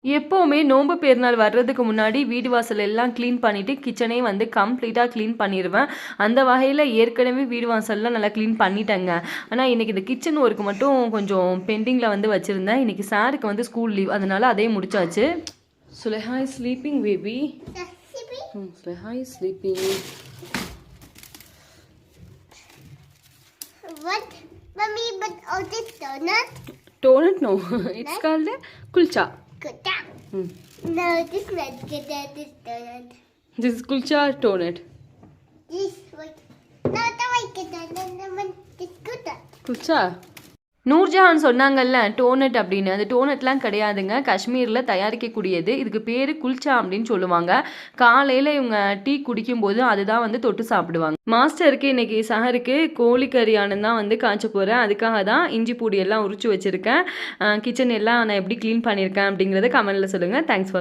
எப்பவுமே நோன்பு பெருநாள் வர்றதுக்கு முன்னாடி வீடு வாசல் எல்லாம் க்ளீன் பண்ணிவிட்டு கிச்சனே வந்து கம்ப்ளீட்டாக க்ளீன் பண்ணிடுவேன். அந்த வகையில் ஏற்கனவே வீடு வாசல்லாம் நல்லா க்ளீன் பண்ணிட்டேங்க. ஆனால் இன்றைக்கி இந்த கிச்சன் ஒர்க் மட்டும் கொஞ்சம் பெண்டிங்கில் வந்து வச்சுருந்தேன். இன்றைக்கி சாருக்கு வந்து ஸ்கூல் லீவ், அதனால் அதே முடிச்சாச்சு. Suleha is sleeping, baby. Suleha is sleeping. What? Mommy, but all this donut? Donut? No. It's called kulcha. Kuta. No, this is not good. This donut. This is kulcha donut. This one. No, the white donut. This kuta. Kulcha. Nurjahan சொன்னாங்கல்ல donut அப்படின்னு, அது டோனட்லாம் கிடையாதுங்க, காஷ்மீரில் தயாரிக்கக்கூடியது. இதுக்கு பேர் குல்ச்சா அப்படின்னு சொல்லுவாங்க. காலையில் இவங்க டீ குடிக்கும்போது அதுதான் வந்து தொட்டு சாப்பிடுவாங்க. மாஸ்டருக்கு இன்றைக்கி சஹருக்கு கோழிக்கறியானு தான் வந்து காய்ச்ச போகிறேன். அதுக்காக தான் இஞ்சி பூடி எல்லாம் உரிச்சு வச்சுருக்கேன். கிச்சன் எல்லாம் நான் எப்படி க்ளீன் பண்ணியிருக்கேன் அப்படிங்கிறத கமெண்டில் சொல்லுங்கள். Thanks for